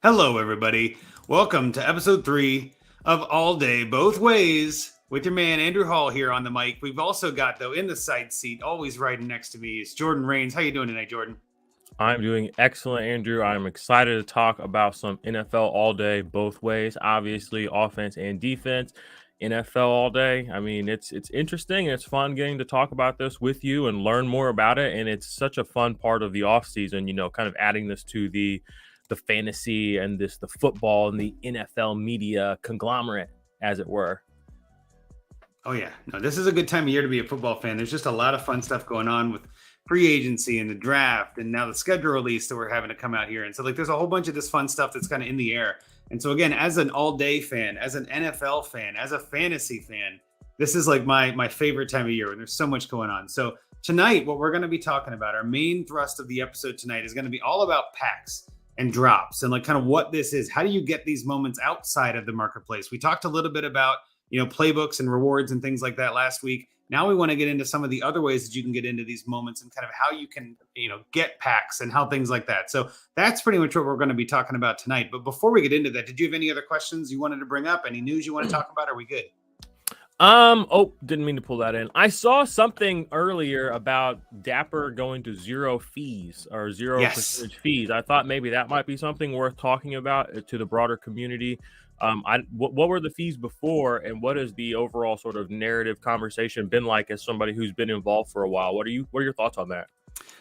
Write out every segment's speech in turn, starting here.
Hello, everybody. Welcome to episode 3 of All Day Both Ways with your man Andrew Hall here on the mic. We've also got, though, in the side seat, always riding next to me, is Jordan Rains. How you doing tonight, Jordan? I'm doing excellent, Andrew. I'm excited to talk about some NFL all day, both ways, obviously offense and defense. NFL all day. I mean, it's interesting and it's fun getting to talk about this with you and learn more about it. And it's such a fun part of the off season, kind of adding this to the fantasy and the football and the NFL media conglomerate, as it were. Oh, yeah. No, this is a good time of year to be a football fan. There's just a lot of fun stuff going on with free agency and the draft and now the schedule release that we're having to come out here. And so there's a whole bunch of this fun stuff that's kind of in the air. And so again, as an all day fan, as an NFL fan, as a fantasy fan, this is like my favorite time of year when there's so much going on. So tonight, what we're going to be talking about, our main thrust of the episode tonight is going to be all about packs and drops and like kind of what this is. How do you get these moments outside of the marketplace? We talked a little bit about, playbooks and rewards and things like that last week. Now we want to get into some of the other ways that you can get into these moments and kind of how you can, get packs and how things like that. So that's pretty much what we're going to be talking about tonight. But before we get into that, did you have any other questions you wanted to bring up? Any news you want to talk about? Are we good? Didn't mean to pull that in. I saw something earlier about Dapper going to zero fees or zero percentage fees. I thought maybe that might be something worth talking about to the broader community. What were the fees before, and what has the overall sort of narrative conversation been like as somebody who's been involved for a while? What are your thoughts on that?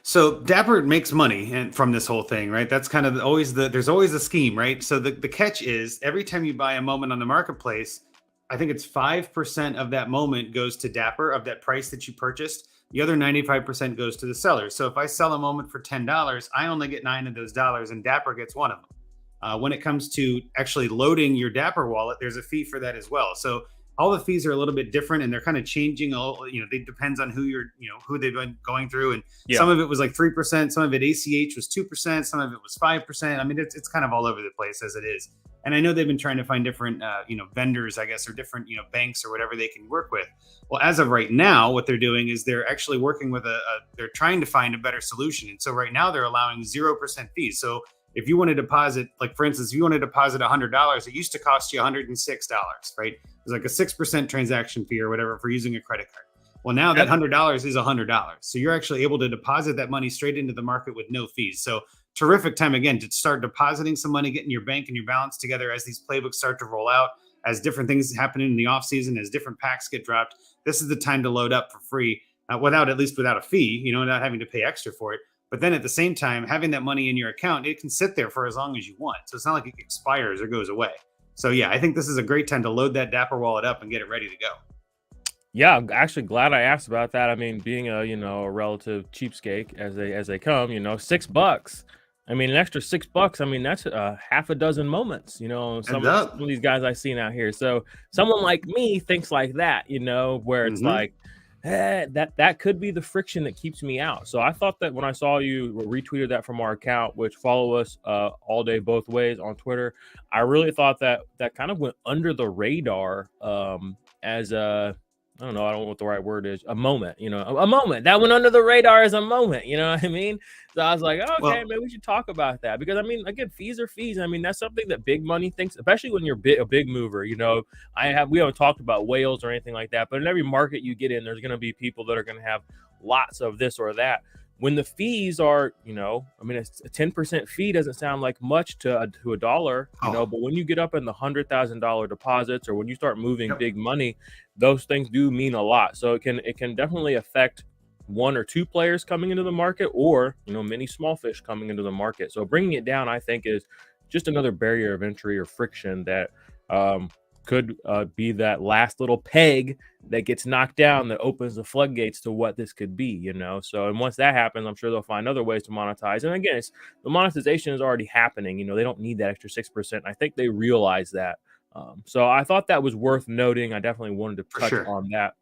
So Dapper makes money from this whole thing, right? That's kind of there's always a scheme, right? So the catch is every time you buy a moment on the marketplace, I think it's 5% of that moment goes to Dapper of that price that you purchased. The other 95% goes to the seller. So if I sell a moment for $10, I only get 9 of those dollars and Dapper gets one of them. When it comes to actually loading your Dapper wallet, there's a fee for that as well. So all the fees are a little bit different and they're kind of changing. It depends on who they've been going through. And some of it was like 3%, some of it ACH was 2%, some of it was 5%. I mean, it's kind of all over the place as it is. And I know they've been trying to find different, vendors, I guess, or different, banks or whatever they can work with. Well, as of right now, what they're doing is they're actually working with they're trying to find a better solution. And so right now they're allowing 0% fees. So if you want to deposit, like for instance, if you want to deposit $100, it used to cost you $106, right? It was like a 6% transaction fee or whatever for using a credit card. Well, now that $100 is $100. So you're actually able to deposit that money straight into the market with no fees. So terrific time again to start depositing some money, getting your bank and your balance together as these playbooks start to roll out, as different things happen in the off season, as different packs get dropped. This is the time to load up for free, without a fee, not having to pay extra for it. But then at the same time, having that money in your account, it can sit there for as long as you want. So it's not like it expires or goes away. So yeah, I think this is a great time to load that Dapper wallet up and get it ready to go. Yeah, I'm actually glad I asked about that. I mean, being a relative cheapskate as they come, $6. I mean, an extra $6. I mean, that's half a dozen moments. Some of these guys I've seen out here. So someone like me thinks like that. Where it's like, that could be the friction that keeps me out. So I thought that when I saw you retweeted that from our account, which follow us all day both ways on Twitter, I really thought that kind of went under the radar as a, I don't know what the right word is, a moment, a moment that went under the radar as a moment, you know what I mean? So I was like, okay, maybe we should talk about that because I mean, again, fees are fees. I mean, that's something that big money thinks, especially when you're a big mover. We haven't talked about whales or anything like that, but in every market you get in, there's going to be people that are going to have lots of this or that. When the fees are, a 10% fee doesn't sound like much to a dollar, but when you get up in the $100,000 deposits or when you start moving big money, those things do mean a lot. So it can definitely affect one or two players coming into the market or, many small fish coming into the market. So bringing it down, I think, is just another barrier of entry or friction that could be that last little peg that gets knocked down that opens the floodgates to what this could be, So, and once that happens, I'm sure they'll find other ways to monetize. And again, the monetization is already happening. They don't need that extra 6%. I think they realize that. So I thought that was worth noting. I definitely wanted to touch on that.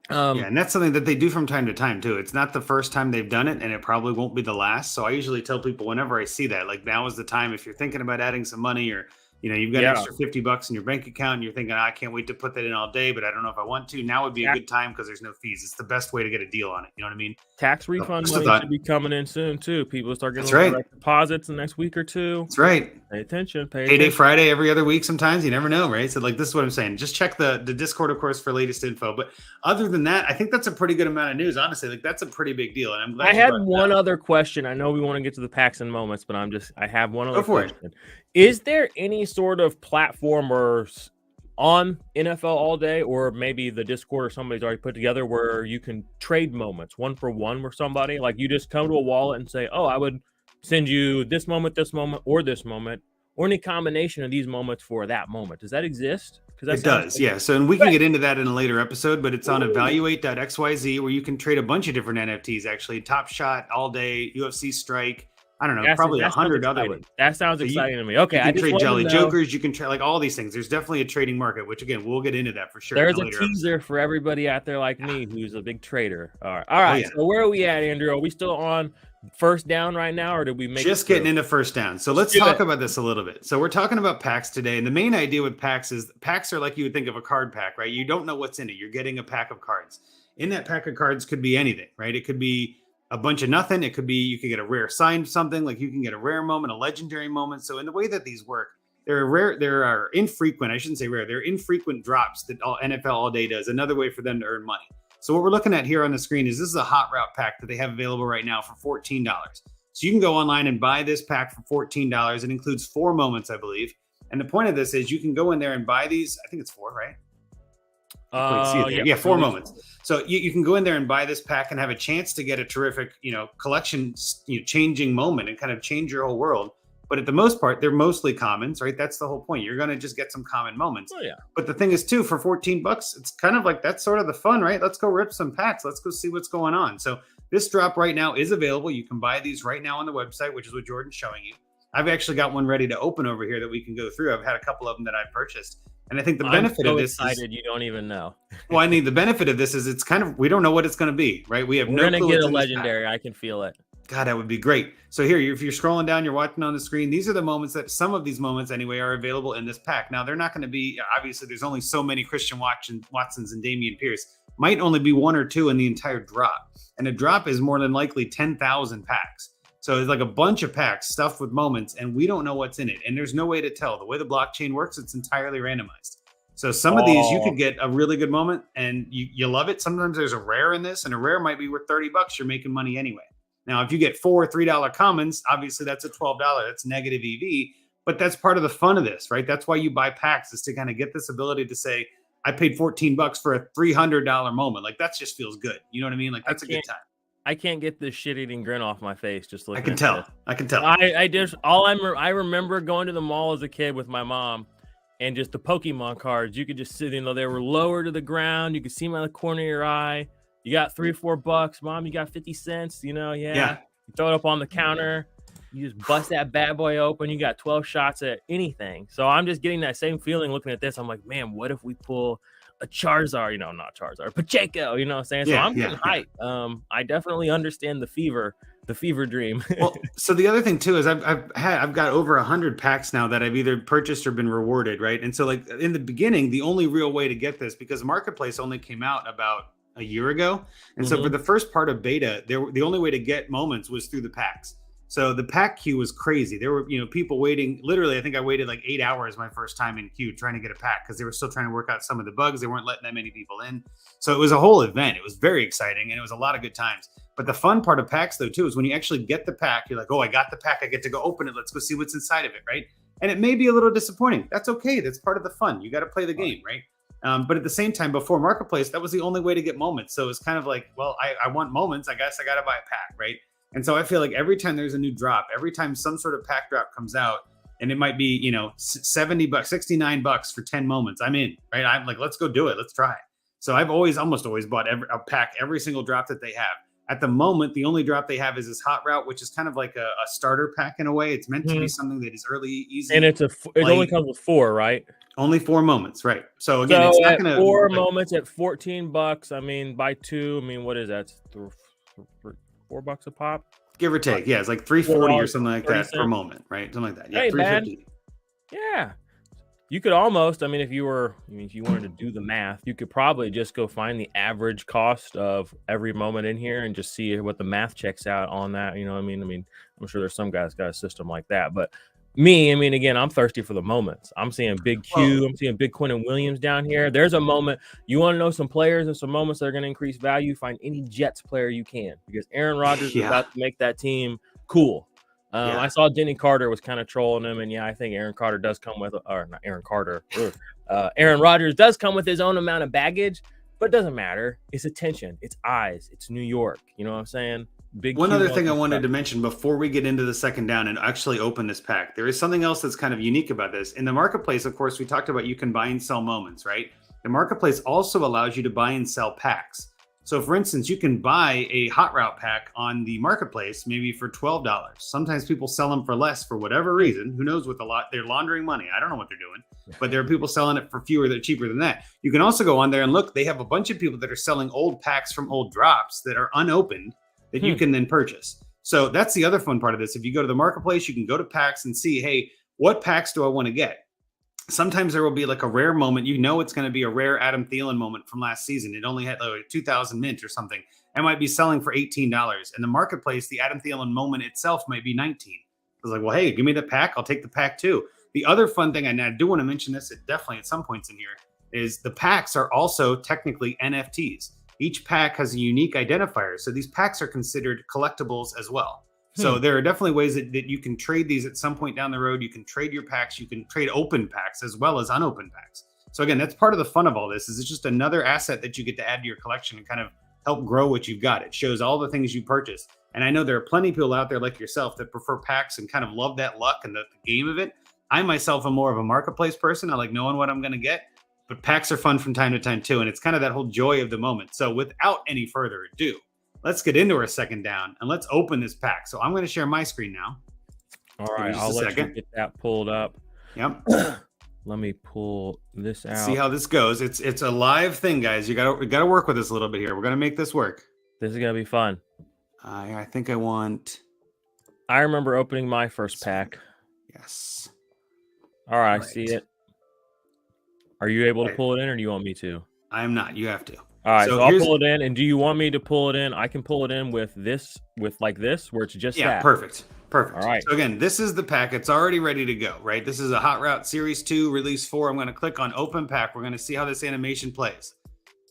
And that's something that they do from time to time too. It's not the first time they've done it, and it probably won't be the last. So I usually tell people whenever I see that, like now is the time if you're thinking about adding some money or You've got an extra $50 in your bank account and you're thinking, I can't wait to put that in all day, but I don't know if I want to. Now would be a good time because there's no fees. It's the best way to get a deal on it. You know what I mean? Tax refund money should be coming in soon too. People start getting direct deposits in the next week or two. That's right. Pay attention. Payday Friday every other week sometimes. You never know, right? So this is what I'm saying. Just check the Discord, of course, for latest info. But other than that, I think that's a pretty good amount of news, honestly. That's a pretty big deal. And I'm glad I had one other question. I know we want to get to the packs and moments, but I have one other question. Is there any sort of platform or on NFL All Day, or maybe the Discord or somebody's already put together, where you can trade moments 1-for-1 with somebody? Like you just come to a wallet and say, oh, I would send you this moment, or this moment, or any combination of these moments for that moment. Does that exist? It does, yeah. So, and we can get into that in a later episode, but it's on evaluate.xyz where you can trade a bunch of different NFTs, actually. Top Shot, All Day, UFC Strike. I don't know, probably 100 other ones. That sounds exciting to me. Okay, you can trade Jelly Jokers. You can trade like all these things. There's definitely a trading market, which again, we'll get into that for sure. There's a teaser for everybody out there like me who's a big trader. All right. So where are we at, Andrew? Are we still on first down right now, or did we make just getting into first down? So let's talk about this a little bit. So we're talking about packs today, and the main idea with packs is packs are like you would think of a card pack, right? You don't know what's in it. You're getting a pack of cards. In that pack of cards could be anything, right? It could be a bunch of nothing. It could be you could get a rare signed something, like you can get a rare moment, a legendary moment. So in the way that these work, there are infrequent, I shouldn't say rare, they're infrequent drops that NFL All Day does. Another way for them to earn money. So what we're looking at here on the screen is this is a hot route pack that they have available right now for $14. So you can go online and buy this pack for $14. It includes 4 moments, I believe. And the point of this is you can go in there and buy these. I think it's 4, right? 4 moments. So you can go in there and buy this pack and have a chance to get a terrific, collection, changing moment and kind of change your whole world. But at the most part, they're mostly commons, right? That's the whole point. You're going to just get some common moments. Oh, yeah. But the thing is, too, for $14, it's kind of like that's sort of the fun, right? Let's go rip some packs. Let's go see what's going on. So this drop right now is available. You can buy these right now on the website, which is what Jordan's showing you. I've actually got one ready to open over here that we can go through. I've had a couple of them that I've purchased. And I think the benefit of this is you don't even know. Well, I mean, the benefit of this is it's kind of, we don't know what it's going to be, right? We have no clue. We're going to get a legendary. I can feel it. God, that would be great. So here, if you're scrolling down, you're watching on the screen. These are the moments that some of these moments anyway are available in this pack. Now, they're not going to be, obviously, there's only so many Christian Watsons and Damian Pierce. Might only be 1 or 2 in the entire drop. And a drop is more than likely 10,000 packs. So it's like a bunch of packs stuffed with moments, and we don't know what's in it. And there's no way to tell. The way the blockchain works, it's entirely randomized. So some of these, you could get a really good moment, and you love it. Sometimes there's a rare in this, and a rare might be worth $30. You're making money anyway. Now, if you get 4 $3 commons, obviously that's a $12. That's negative EV, but that's part of the fun of this, right? That's why you buy packs, is to kind of get this ability to say, I paid $14 for a $300 moment. Like that just feels good. You know what I mean? Like that's a good time. I can't get this shit-eating grin off my face just looking. I can tell. I remember going to the mall as a kid with my mom, and just the Pokemon cards. You could just sit, they were lower to the ground. You could see them out of the corner of your eye. You got $3 or $4, Mom. You got 50 cents. Yeah. You throw it up on the counter. You just bust that bad boy open. You got 12 shots at anything. So I'm just getting that same feeling looking at this. I'm like, man, what if we pull a Charizard? Not Charizard, Pacheco. You know what I'm saying? So I'm getting hyped. I definitely understand the fever dream. Well, so the other thing too is I've got over 100 packs now that I've either purchased or been rewarded, right? And so like in the beginning, the only real way to get this, because Marketplace only came out about a year ago. And so for the first part of beta, the only way to get moments was through the packs. So the pack queue was crazy. There were, people waiting. Literally, I think I waited like 8 hours my first time in queue trying to get a pack because they were still trying to work out some of the bugs. They weren't letting that many people in. So it was a whole event. It was very exciting and it was a lot of good times. But the fun part of packs though too is when you actually get the pack, you're like, oh, I got the pack. I get to go open it. Let's go see what's inside of it, right? And it may be a little disappointing. That's okay. That's part of the fun. You got to play the game, right? But at the same time, before Marketplace, that was the only way to get moments. So it's kind of like, well, I want moments. I guess I got to buy a pack, right? And so I feel like every time there's a new drop, every time some sort of pack drop comes out, and it might be, $70, $69 for 10 moments, I'm in, right? I'm like, let's go do it. Let's try it. So I've almost always bought a pack, every single drop that they have. At the moment, the only drop they have is this hot route, which is kind of like a starter pack in a way. It's meant to be something that is early, easy. And it only comes with 4, right? Only 4 moments, right? So again, it's not going to 4 moments at $14. I mean, buy 2. What is that? $4 a pop, give or take. Yeah, it's like $3.40 or something like that per moment, right? Something like that. Yeah, hey, $3.50. Yeah. You could almost, I mean, if you wanted to do the math, you could probably just go find the average cost of every moment in here and just see what the math checks out on that. You know what I mean? I'm sure there's some guys got a system like that, but again, I'm thirsty for the moments. I'm seeing Big Q, I'm seeing Big Quentin Williams down here. There's a moment. You want to know some players and some moments that are going to increase value? Find any Jets player you can, because Aaron Rodgers is about to make that team cool. I saw Denny Carter was kind of trolling him, and I think Aaron Rodgers does come with his own amount of baggage, but it doesn't matter. It's attention, it's eyes, it's New York. You know what I'm saying? One other thing I wanted to mention before we get into the second down and actually open this pack, there is something else that's kind of unique about this. In the marketplace, of course, we talked about you can buy and sell moments, right? The marketplace also allows you to buy and sell packs. So for instance, you can buy a hot route pack on the marketplace, maybe for $12. Sometimes people sell them for less for whatever reason. Who knows what they're laundering money. I don't know what they're doing, but there are people selling it for cheaper than that. You can also go on there and look, they have a bunch of people that are selling old packs from old drops that are unopened that you can then purchase. So that's the other fun part of this. If you go to the marketplace, you can go to packs and see, hey, what packs do I want to get? Sometimes there will be like a rare moment. You know it's going to be a rare Adam Thielen moment from last season. It only had like 2,000 mint or something. It might be selling for $18. In the marketplace, the Adam Thielen moment itself might be $19. I was like, well, hey, give me the pack. I'll take the pack too. The other fun thing, and I do want to mention this, definitely at some points in here, is the packs are also technically NFTs. Each pack has a unique identifier. So these packs are considered collectibles as well. So there are definitely ways that you can trade these at some point down the road. You can trade your packs. You can trade open packs as well as unopened packs. So again, that's part of the fun of all this. Is it's just another asset that you get to add to your collection and kind of help grow what you've got. It shows all the things you purchased. And I know there are plenty of people out there like yourself that prefer packs and kind of love that luck and the game of it. I myself am more of a marketplace person. I like knowing what I'm going to get. But packs are fun from time to time too. And it's kind of that whole joy of the moment. So without any further ado, let's get into our second down and let's open this pack. So I'm going to share my screen now. All right, I'll let you get that pulled up. Yep. Let me pull this out. See how this goes. It's a live thing, guys. We gotta work with this a little bit here. We're gonna make this work. This is gonna be fun. I think I want. I remember opening my first pack. Yes. All right, I see it. Are you able to pull it in, or do you want me to? I'm not. You have to. All right, so I'll pull it in. And do you want me to pull it in? I can pull it in with this, like this, where it's just that. Perfect. All right. So again, this is the pack. It's already ready to go, right? This is a Hot Route Series 2, Release 4. I'm going to click on Open Pack. We're going to see how this animation plays.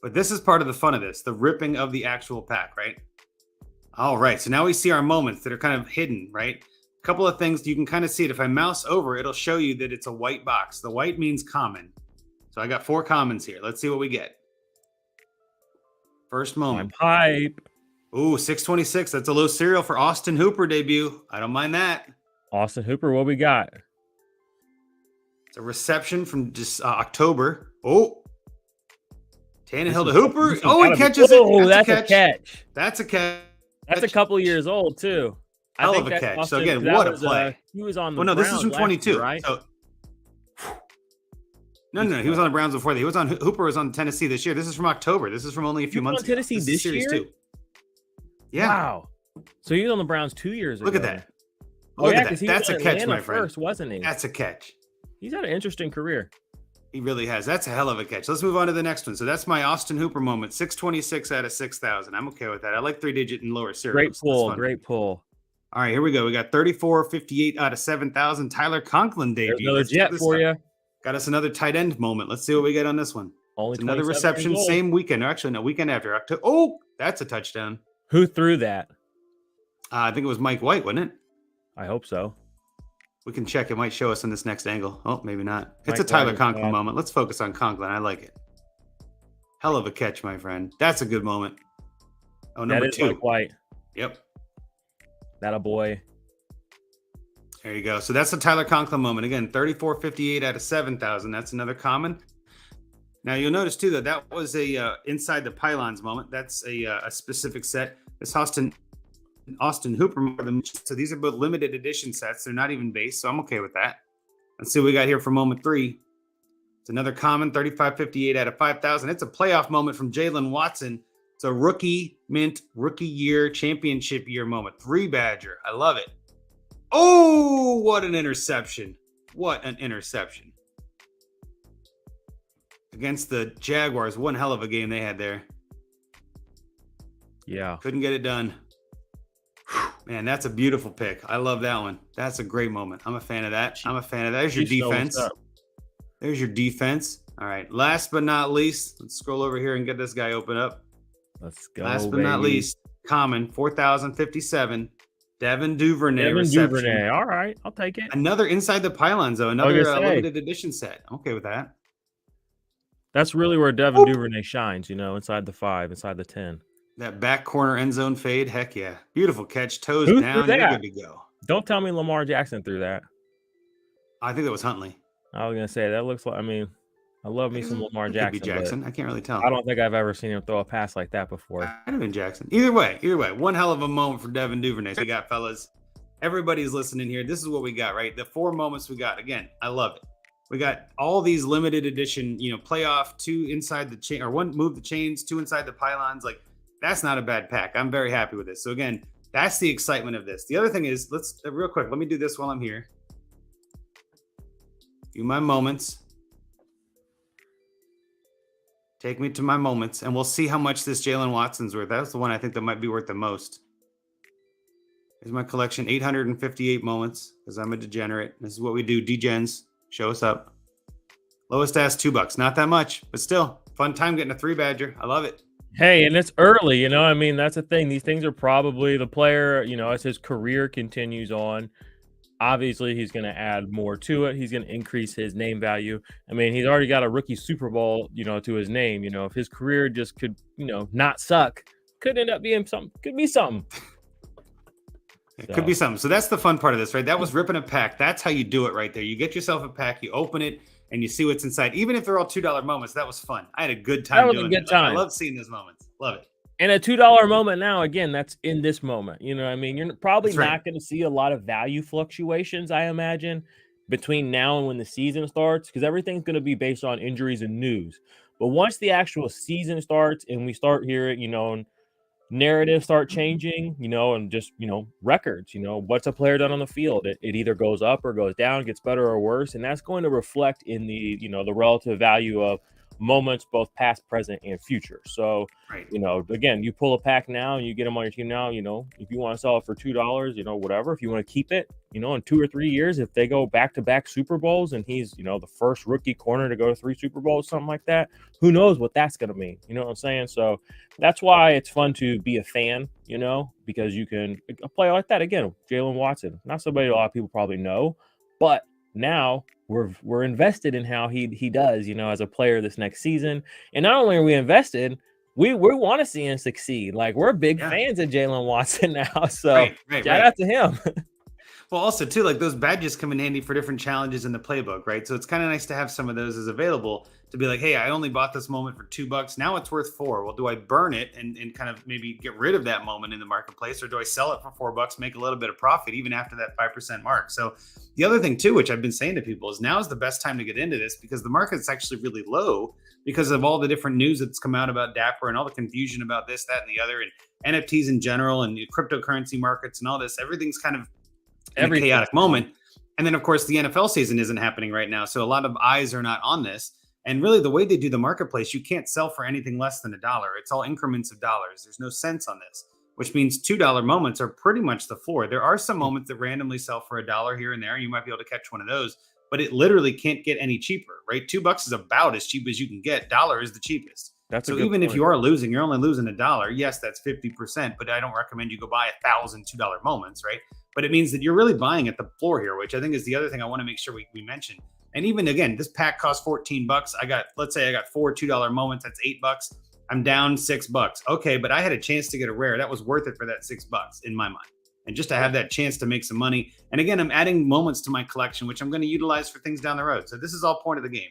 But this is part of the fun of this, the ripping of the actual pack, right? All right, so now we see our moments that are kind of hidden, right? A couple of things you can kind of see it. If I mouse over, it'll show you that it's a white box. The white means common. So I got 4 commons here. Let's see what we get. First moment. I'm hype. Ooh, 626. That's a low serial for Austin Hooper debut. I don't mind that. Austin Hooper, what we got? It's a reception from just October. Oh, Tannehill to Hooper. Oh, he catches it. That's a catch. That's a catch. That's a couple of years old too. Hell of a catch. So again, what a play. He was on the Browns. This is from 22, year, right? So, no. He was on the Browns before that. Hooper was on Tennessee this year. This is from October. This is from only a few months ago. Tennessee this year? Too. Yeah. Wow. So he was on the Browns 2 years ago. Look at that. Look at that. That's a catch, my friend. First, wasn't he? That's a catch. He's had an interesting career. He really has. That's a hell of a catch. Let's move on to the next one. So that's my Austin Hooper moment. 626 out of 6,000. I'm okay with that. I like 3-digit and lower serials. Great pull. All right, here we go. We got 3458 out of 7,000. Tyler Conklin debut. There's another jet for you. Got us another tight end moment. Let's see what we get on this one. Another reception, same weekend. Actually, no, weekend after. October. Oh, that's a touchdown. Who threw that? I think it was Mike White, wasn't it? I hope so. We can check. It might show us in this next angle. Oh, maybe not. It's a Tyler Conklin moment. Let's focus on Conklin. I like it. Hell of a catch, my friend. That's a good moment. Oh, number 2. Mike White. Yep. That a boy. There you go. So that's the Tyler Conklin moment. Again, 3458 out of 7,000. That's another common. Now you'll notice too that was a inside the pylons moment. That's a specific set. This Austin Hooper. So these are both limited edition sets. They're not even base, so I'm okay with that. Let's see what we got here for moment 3. It's another common, 3558 out of 5,000. It's a playoff moment from Jalen Watson. It's a rookie year, championship year moment. 3 Badger. I love it. Oh, what an interception. What an interception. against the Jaguars. One hell of a game they had there. Yeah. Couldn't get it done. Man, that's a beautiful pick. I love that one. That's a great moment. I'm a fan of that. There's your defense. There's your defense. All right. Last but not least, let's scroll over here and get this guy open up. Let's go. Last but not least, common 4,057. Devin Duvernay reception. All right, I'll take it. Another inside the pylons, though. Another limited edition set. I'm okay with that. That's really where Devin Duvernay shines, inside the 5, inside the 10. That back corner end zone fade. Heck yeah. Beautiful catch. Toes down. You're good to go. Don't tell me Lamar Jackson threw that. I think that was Huntley. I was going to say, that looks like, I love me some Lamar Jackson. Could be Jackson. I can't really tell. I don't think I've ever seen him throw a pass like that before. Might have been Jackson. Either way. One hell of a moment for Devin Duvernay. So we got, fellas, everybody's listening here. This is what we got, right? The 4 moments we got. Again, I love it. We got all these limited edition, playoff, 2 inside the chain, or 1 move the chains, 2 inside the pylons. Like, that's not a bad pack. I'm very happy with this. So again, that's the excitement of this. The other thing is, let's real quick, let me do this while I'm here. Do my moments. Take me to my moments, and we'll see how much this Jalen Watson's worth. That's the one I think that might be worth the most. Here's my collection, 858 moments, because I'm a degenerate. This is what we do, degens. Show us up. Lowest ask, $2. Not that much, but still, fun time getting a 3 Badger. I love it. Hey, and it's early, that's the thing. These things are probably the player, as his career continues on. Obviously, he's going to add more to it. He's going to increase his name value. He's already got a rookie Super Bowl, to his name. If his career just could, not suck, could end up being something. Could be something. It could be something. So that's the fun part of this, right? That was ripping a pack. That's how you do it right there. You get yourself a pack, you open it, and you see what's inside. Even if they're all $2 moments, that was fun. I had a good time doing it. I love seeing those moments. Love it. And a $2 moment now, again, that's in this moment. You're probably not going to see a lot of value fluctuations, I imagine, between now and when the season starts, because everything's going to be based on injuries and news. But once the actual season starts and we start hearing, narratives start changing, and just, records, what's a player done on the field? It either goes up or goes down, gets better or worse. And that's going to reflect in the, the relative value of moments, both past, present, and future. So, again, you pull a pack now and you get them on your team now, if you want to sell it for $2, whatever, if you want to keep it, in 2 or 3 years, if they go back-to-back Super Bowls and he's, the first rookie corner to go to 3 Super Bowls, something like that, who knows what that's going to mean? You know what I'm saying? So that's why it's fun to be a fan, because you can play like that. Again, Jalen Watson, not somebody a lot of people probably know, but now we're invested in how he does, as a player this next season. And not only are we invested, we want to see him succeed. Like, we're big fans of Jalen Watson now. So shout out to him. Well, also too, like, those badges come in handy for different challenges in the playbook, right? So it's kind of nice to have some of those as available to be like, hey, I only bought this moment for $2. Now it's worth $4. Well, do I burn it and kind of maybe get rid of that moment in the marketplace, or do I sell it for $4, make a little bit of profit even after that 5% mark? So the other thing too, which I've been saying to people, is now is the best time to get into this, because the market's actually really low because of all the different news that's come out about Dapper and all the confusion about this, that, and the other, and NFTs in general, and cryptocurrency markets and all this. Everything's kind of in a chaotic moment. And then, of course, the NFL season isn't happening right now, so a lot of eyes are not on this. And really, the way they do the marketplace, you can't sell for anything less than $1. It's all increments of dollars. There's no cents on this, which means $2 moments are pretty much the floor. There are some moments that randomly sell for $1 here and there. You might be able to catch one of those, but it literally can't get any cheaper, right? $2 is about as cheap as you can get. $1 is the cheapest. So even if you are losing, you're only losing $1. Yes, that's 50%, but I don't recommend you go buy 1,000 $2 moments, right? But it means that you're really buying at the floor here, which I think is the other thing I want to make sure we mention. And even again, this pack costs $14. Let's say I got 4 $2 moments. That's $8. I'm down $6. Okay, but I had a chance to get a rare. That was worth it for that $6 in my mind. And just to have that chance to make some money. And again, I'm adding moments to my collection, which I'm going to utilize for things down the road. So this is all point of the game.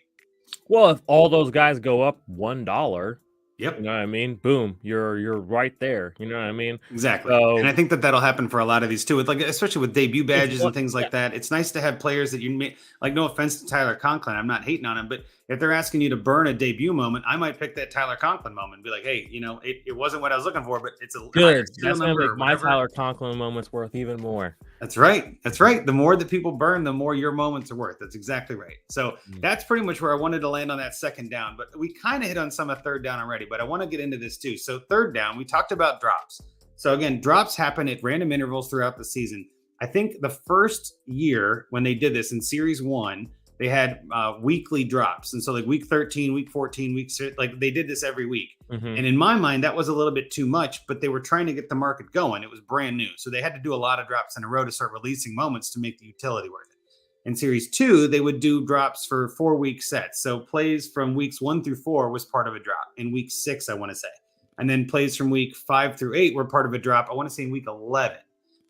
Well, if all those guys go up $1, yep. You know what I mean? Boom, you're right there. You know what I mean? Exactly. So, and I think that'll happen for a lot of these too, with like, especially with debut badges and things like that. It's nice to have players that you may, like, no offense to Tyler Conklin, I'm not hating on him, but If they're asking you to burn a debut moment, I might pick that Tyler Conklin moment and be like, hey, it wasn't what I was looking for, but it's a higher Good. serial That's gonna number make or my whatever. Tyler Conklin moments worth even more. That's right. That's right. The more that people burn, the more your moments are worth. That's exactly right. So that's pretty much where I wanted to land on that second down. But we kind of hit on some of third down already, but I want to get into this too. So third down, we talked about drops. So again, drops happen at random intervals throughout the season. I think the first year when they did this in series 1, they had weekly drops. And so like week 13, week 14, week 6, like they did this every week. And in my mind, that was a little bit too much, but they were trying to get the market going. It was brand new. So they had to do a lot of drops in a row to start releasing moments to make the utility worth it. In series 2, they would do drops for 4-week sets. So plays from weeks 1 through 4 was part of a drop. In week 6, I want to say. And then plays from week 5 through 8 were part of a drop, I want to say in week 11.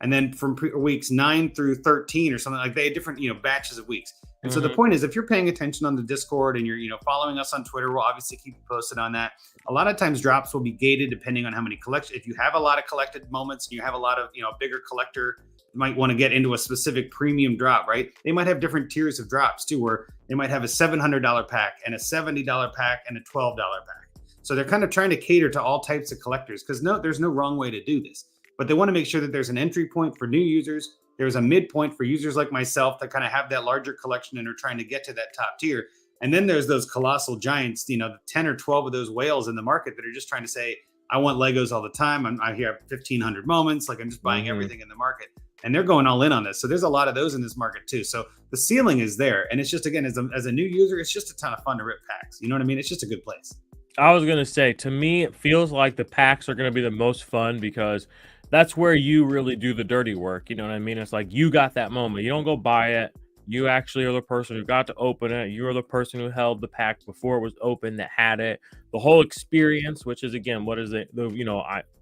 And then from weeks 9 through 13 or something, like they had different, batches of weeks. And so the point is, if you're paying attention on the Discord and you're, following us on Twitter, we'll obviously keep you posted on that. A lot of times drops will be gated depending on how many collections. If you have a lot of collected moments and you have a lot of, bigger collector might want to get into a specific premium drop, right? They might have different tiers of drops too, where they might have a $700 pack and a $70 pack and a $12 pack. So they're kind of trying to cater to all types of collectors because there's no wrong way to do this. But they want to make sure that there's an entry point for new users. There's a midpoint for users like myself that kind of have that larger collection and are trying to get to that top tier. And then there's those colossal giants, the 10 or 12 of those whales in the market that are just trying to say, I want Legos all the time. I have 1,500 moments. Like I'm just buying everything in the market. And they're going all in on this. So there's a lot of those in this market too. So the ceiling is there. And it's just, again, as a new user, it's just a ton of fun to rip packs. You know what I mean? It's just a good place. I was going to say, to me, it feels like the packs are going to be the most fun because that's where you really do the dirty work. You know what I mean? It's like you got that moment. You don't go buy it. You actually are the person who got to open it. You are the person who held the pack before it was open, that had it. The whole experience, which is, again, what is it?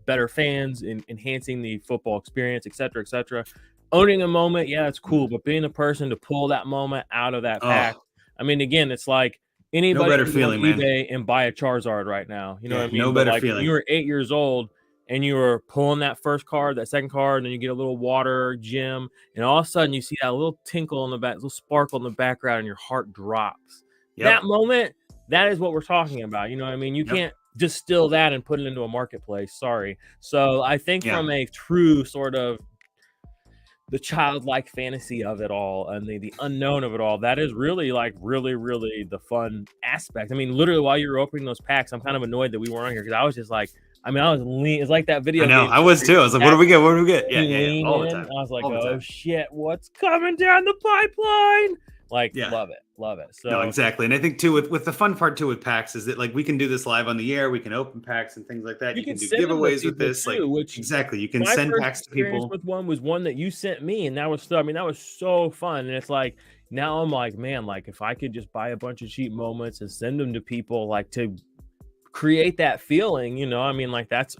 Better fans, enhancing the football experience, et cetera, et cetera. Owning a moment, yeah, it's cool. But being a person to pull that moment out of that pack, I mean, again, it's like anybody can go on eBay and buy a Charizard right now. You know what I mean? No better feeling. When you were 8 years old and you were pulling that first card, that second card, and then you get a little water gem, and all of a sudden you see that little tinkle in the back, little sparkle in the background, and your heart drops. That moment, that is what we're talking about. You know what I mean? You can't distill that and put it into a marketplace. Sorry. So I think from a true sort of the childlike fantasy of it all and the unknown of it all, that is really really the fun aspect. I mean, literally while you were opening those packs, I'm kind of annoyed that we weren't on here because I was just like, I was lean. It's like that video. I know. I was too. I was like, what do we get? What do we get? Yeah. All the time. I was like, oh shit, what's coming down the pipeline? Love it. So no, exactly. And I think too, with the fun part too with packs is that like we can do this live on the air. We can open packs and things like that. You can do giveaways with this. Too, exactly. You can send packs to people. With one was one that you sent me, and that was that was so fun. And it's like now I'm like, man, like if I could just buy a bunch of cheap moments and send them to people, like to create that feeling, that's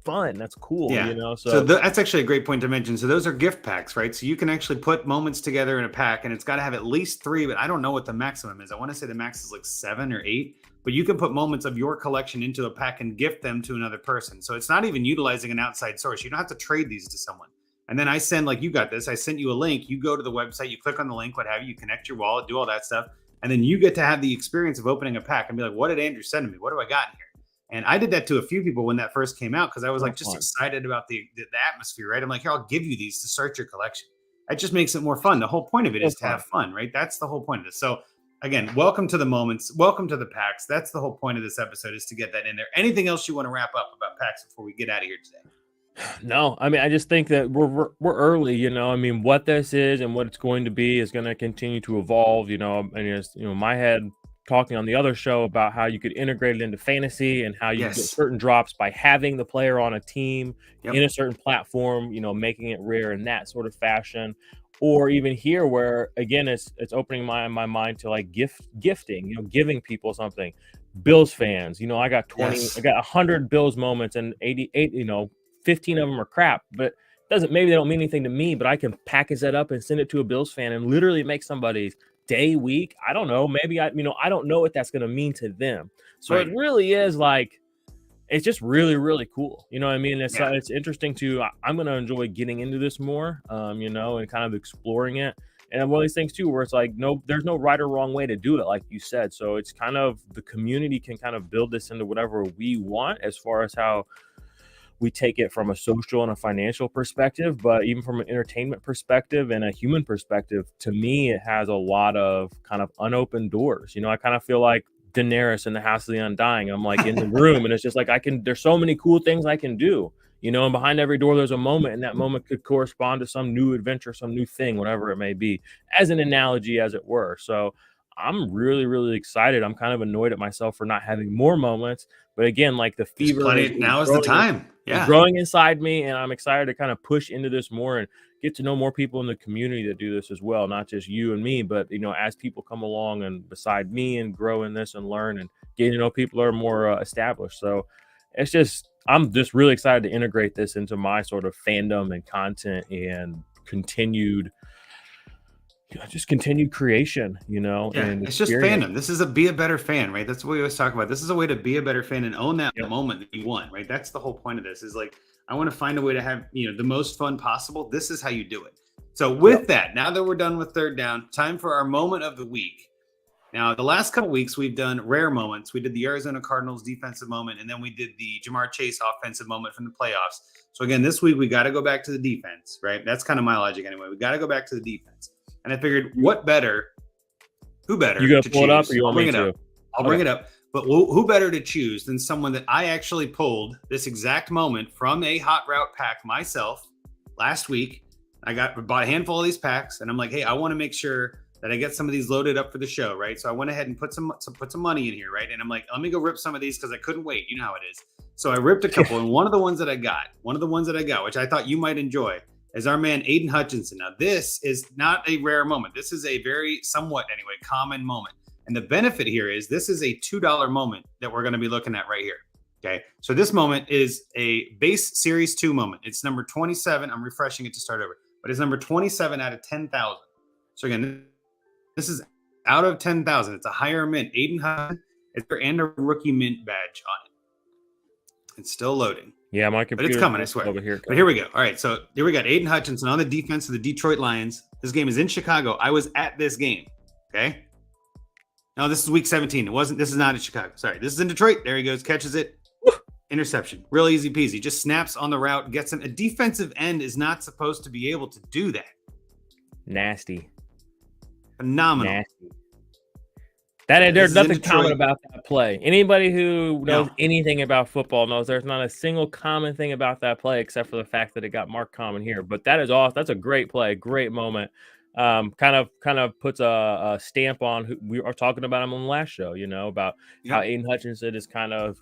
fun. That's cool. So that's actually a great point to mention. So those are gift packs, right? So you can actually put moments together in a pack, and it's got to have at least 3, but I don't know what the maximum is. I want to say the max is like 7 or 8, but you can put moments of your collection into a pack and gift them to another person. So it's not even utilizing an outside source. You don't have to trade these to someone. And then I send, like you got this, I sent you a link. You go to the website, you click on the link, what have you, you connect your wallet, do all that stuff. And then you get to have the experience of opening a pack and be like, what did Andrew send to me? What do I got in here? And I did that to a few people when that first came out because I was excited about the atmosphere, right? I'm like, here, I'll give you these to start your collection. That just makes it more fun. The whole point of it is to have fun, right? That's the whole point of this. So again, welcome to the moments. Welcome to the packs. That's the whole point of this episode, is to get that in there. Anything else you want to wrap up about packs before we get out of here today? No, I mean, I just think that we're early, I mean, what this is and what it's going to be is going to continue to evolve, and it's, my head talking on the other show about how you could integrate it into fantasy and how you get certain drops by having the player on a team in a certain platform, making it rare in that sort of fashion. Or even here where, again, it's opening my mind to like gifting, giving people something. Bills fans, I got 100 Bills moments and 88, 15 of them are crap, but maybe they don't mean anything to me, but I can package that up and send it to a Bills fan and literally make somebody's day, week. I don't know. Maybe I don't know what that's going to mean to them. So it really is like, it's just really, really cool. You know what I mean? It's interesting I'm going to enjoy getting into this more, and kind of exploring it. And one of these things too, where it's like, no, there's no right or wrong way to do it, like you said. So it's kind of, the community can kind of build this into whatever we want as far as how we take it from a social and a financial perspective, but even from an entertainment perspective and a human perspective, to me, it has a lot of kind of unopened doors. You know, I kind of feel like Daenerys in the House of the Undying. I'm like in the room and it's just like, there's so many cool things I can do, you know, and behind every door, there's a moment, and that moment could correspond to some new adventure, some new thing, whatever it may be, as an analogy, as it were. So I'm really, really excited. I'm kind of annoyed at myself for not having more moments. But again, like the There's fever plenty. Now is the time. is Yeah. growing inside me, and I'm excited to kind of push into this more and get to know more people in the community that do this as well. Not just you and me, but, you know, as people come along and beside me and grow in this and learn and getting to know people that are more established. So it's just, I'm just really excited to integrate this into my sort of fandom and content and continued creation, you know. Yeah, and it's just fandom. This is be a better fan, right? That's what we always talk about. This is a way to be a better fan and own that moment that you want, right? That's the whole point of this, is like, I want to find a way to have, you know, the most fun possible. This is how you do it. So with that, now that we're done with third down, time for our moment of the week. Now, the last couple of weeks, we've done rare moments. We did the Arizona Cardinals defensive moment, and then we did the Jamar Chase offensive moment from the playoffs. So again, this week, we got to go back to the defense, right? That's kind of my logic anyway. We got to go back to the defense. And I figured, who better you gonna to pull choose? it up, or you want me to? I'll bring it up. But who better to choose than someone that I actually pulled this exact moment from a hot route pack myself last week. I bought a handful of these packs, and I'm like, hey, I want to make sure that I get some of these loaded up for the show, right? So I went ahead and put some money in here, right? And I'm like, let me go rip some of these because I couldn't wait. You know how it is. So I ripped a couple, and one of the ones that I got, which I thought you might enjoy, is our man Aiden Hutchinson. Now, this is not a rare moment. This is a very, somewhat anyway, common moment. And the benefit here is this is a $2 moment that we're going to be looking at right here. Okay. So this moment is a base series 2 moment. It's number 27. I'm refreshing it to start over, but it's number 27 out of 10,000. So again, this is out of 10,000. It's a higher mint. Aiden Hutchinson, and a rookie mint badge on it. It's still loading. Yeah, my computer. But it's coming, I swear. Over here. But here we go. All right, so here we got Aiden Hutchinson on the defense of the Detroit Lions. This game is in Chicago. I was at this game. Okay. No, this is week 17. This is not in Chicago. Sorry. This is in Detroit. There he goes. Catches it. Interception. Real easy peasy. Just snaps on the route. Gets him. A defensive end is not supposed to be able to do that. Nasty. Phenomenal. Nasty. There's nothing common about that play. Anybody who knows anything about football knows there's not a single common thing about that play except for the fact that it got marked common here. But that is awesome. That's a great play, great moment. Kind of puts a stamp on who we are talking about him on the last show. You know, about how Aiden Hutchinson is kind of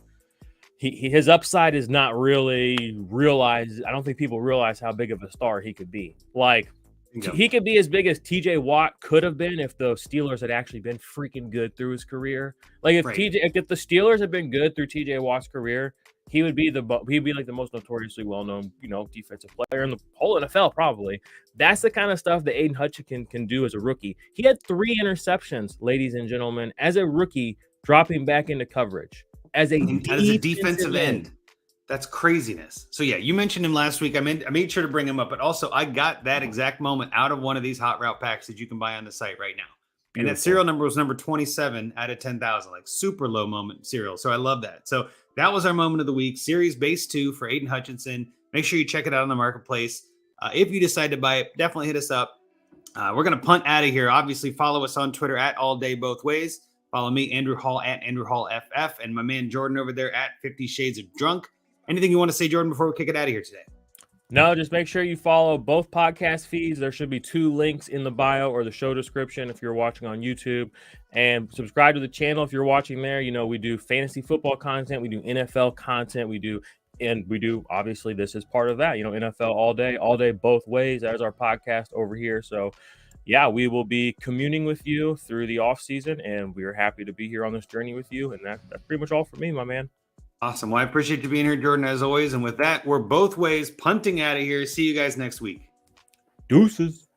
his upside is not really realized. I don't think people realize how big of a star he could be. Like. He could be as big as TJ Watt could have been if the Steelers had actually been freaking good through his career. Like if if the Steelers had been good through TJ Watt's career, he'd be like the most notoriously well-known, you know, defensive player in the whole NFL probably. That's the kind of stuff that Aiden Hutchinson can do as a rookie. He had 3 interceptions, ladies and gentlemen, as a rookie, dropping back into coverage as a defensive end. That's craziness. So yeah, you mentioned him last week. I made sure to bring him up, but also I got that exact moment out of one of these hot route packs that you can buy on the site right now. Beautiful. And that serial number was number 27 out of 10,000, like super low moment serial. So I love that. So that was our moment of the week, series base 2 for Aiden Hutchinson. Make sure you check it out on the marketplace. If you decide to buy it, definitely hit us up. We're going to punt out of here. Obviously follow us on Twitter at All Day Both Ways. Follow me, Andrew Hall at Andrew Hall FF, and my man Jordan over there at 50 Shades of Drunk. Anything you want to say, Jordan, before we kick it out of here today? No, just make sure you follow both podcast feeds. There should be 2 links in the bio or the show description if you're watching on YouTube. And subscribe to the channel if you're watching there. You know, we do fantasy football content. We do NFL content. We do, obviously, this is part of that. You know, NFL all day, both ways. As our podcast over here. So, yeah, we will be communing with you through the off season, and we are happy to be here on this journey with you. And that's pretty much all for me, my man. Awesome. Well, I appreciate you being here, Jordan, as always. And with that, we're both ways punting out of here. See you guys next week. Deuces.